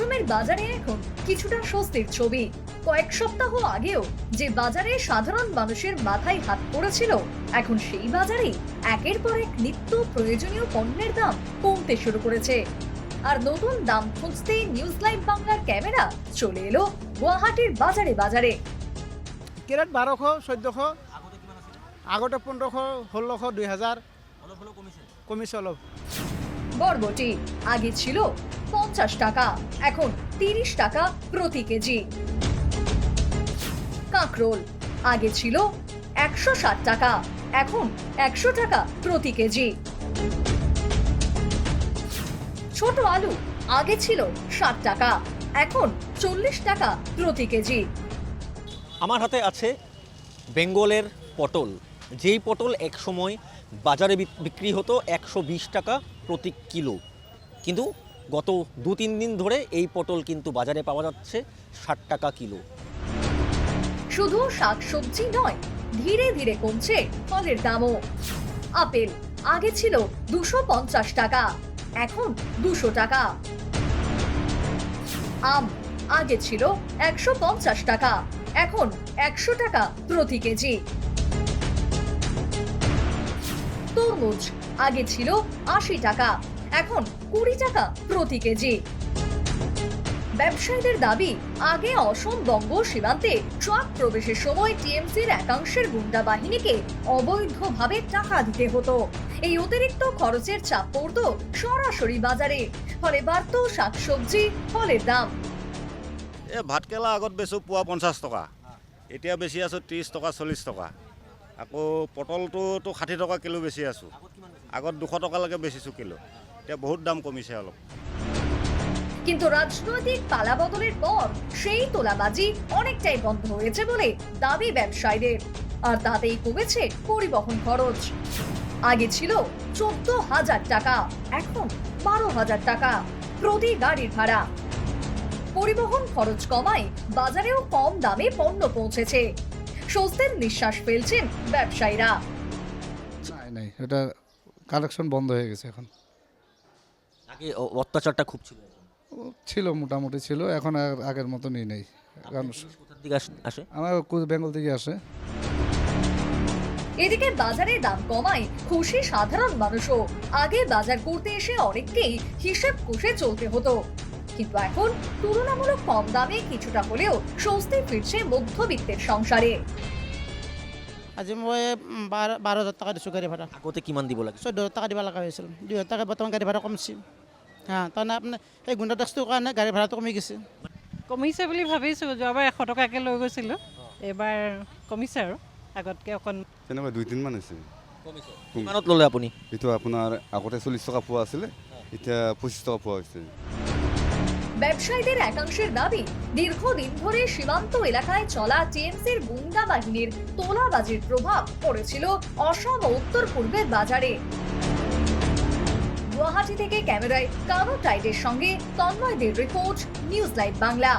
অসমের বাজারে এখন কিছুটা স্বস্তির ছবি। কয়েক সপ্তাহ আগেও যে বাজারে সাধারণ মানুষের মাথায় হাত পড়েছিল, এখন সেই বাজারেই একের পর এক নিত্য প্রয়োজনীয় পণ্যের দাম কমতে শুরু করেছে। আর নতুন দাম খুঁজতে নিউজ লাইভ বাংলার ক্যামেরা চলে এলো গুয়াহাটির বাজারে বাজারে। কেরেট 1200 1400 আগতে 1500 1600 2000 কমিছে অলপ। বরবটি আগে ছিল 50 টাকা, এখন 30 টাকা প্রতি কেজি। কাঁকরোল আগে ছিল 160 টাকা, এখন 100 টাকা প্রতি কেজি। ছোট আলু আগে ছিল 60 টাকা, এখন 40 টাকা প্রতি কেজি। আমার হাতে আছে বেঙ্গলের পটল, যেই পটল এক সময় বাজারে বিক্রি হতো 120 টাকা প্রতি কিলো, কিন্তু গত 2-3 দিন ধরে এই পটল কিন্তু বাজারে পাওয়া যাচ্ছে 60 টাকা কিলো। শুধু শাকসবজি নয়, ধীরে ধীরে কমছে ফলের দামও। আপেল আগে ছিল 250 টাকা, এখন 200 টাকা। আম আগে ছিল 150 টাকা, এখন 100 টাকা প্রতি কেজি। তরমুজ আগে ছিল 80 টাকা, এখন 20 টাকা প্রতি কেজি। ব্যবসায়ীদের দাবি, আগে অসম-বঙ্গ সীমান্তে ট্রাক প্রবেশের সময় টিএমসির একাংশের গুন্ডা বাহিনীকে অবৈধভাবে টাকা দিতে হতো। এই অতিরিক্ত খরচের চাপ পড়তো সরাসরি বাজারে, ফলে বাড়তো শাকসবজি ফলের দাম। ভাতকেলা আগত বেচো পোৱা 50 টকা, এতিয়া বেচি আছোঁ 30 টকা 40 টকা। আকৌ পটলটোতো 60 টকা কিলো বেচি আছোঁ, আগত 200 টকালৈকে বেচিছোঁ কিলো, এতিয়া বহুত দাম কমিছে অলপ। কিন্তু রাজনৈতিক পালাবদলের পর সেই তোলাবাজি অনেকটাই বন্ধ হয়েছে বলে দাবি ব্যবসায়ীদের, আর তাতেই কমেছে পরিবহন খরচ। আগে ছিল 14,000 টাকা, এখন 12,000 টাকা প্রতি গাড়ির ভাড়া। পরিবহন খরচ কমায় বাজারেও কম দামে পণ্য পৌঁছেছে। স্বস্তির নিঃশ্বাস ফেলছেন ব্যবসায়ীরা। নাই, এটা কালেকশন বন্ধ হয়ে গেছে এখন। আগে অত্যাচারটা খুব ছিল, ছিল মোটামুটি ছিল, এখন আর আগের মতনই নেই। কারণ কোথা থেকে আসে? আমার বেঙ্গল থেকে আসে। এদিকে বাজারে দাম কমায় খুশি সাধারণ মানুষও। আগে বাজার করতে এসে অনেককেই হিসেব কষে চলতে হতো, কিন্তু এখন তুলনামূলক কম দামে কিছুটা হলেও স্বস্তি ফিরছে মধ্যবিত্তের সংসারে। আজি মই 12,000 টাকা দিছোঁ গাড়ী ভাড়া। আগতে কিমান দিব লাগে? 14,000 টাকা দিব লগা হৈছিল, 2,000 টাকা বৰ্তমান গাড়ী ভাড়া কমছে। তাৰমানে আপোনাৰ সেই গুণ্ডা টেক্সটোৰ কাৰণে গাড়ী ভাড়াটো কমি গৈছে। কমিছে বুলি ভাবিছোঁ, যোৱাবাৰ 100 টকাকৈ লৈ গৈছিলোঁ, এইবাৰ কমিছে আৰু আগতকৈ অকণ। তেনেকুৱা 2-3 মান হৈছে। কিমানত ল'লে আপুনি? এইটো আপোনাৰ আগতে 40 টকা পোৱা আছিলে, এতিয়া 25 টকা পোৱা হৈছে। ব্যবসায়ীদের একাংশের দাবি, দীর্ঘদিন ধরে সীমান্ত এলাকায় চলা টিএমসির গুন্ডা বাহিনীর তোলাবাজির প্রভাব পড়েছিল অসম ও উত্তর পূর্বের বাজারে। গুয়াহাটি থেকে ক্যামেরায় কানো টাইটের সঙ্গে তন্ময়দের রিপোর্ট, নিউজ লাইভ বাংলা।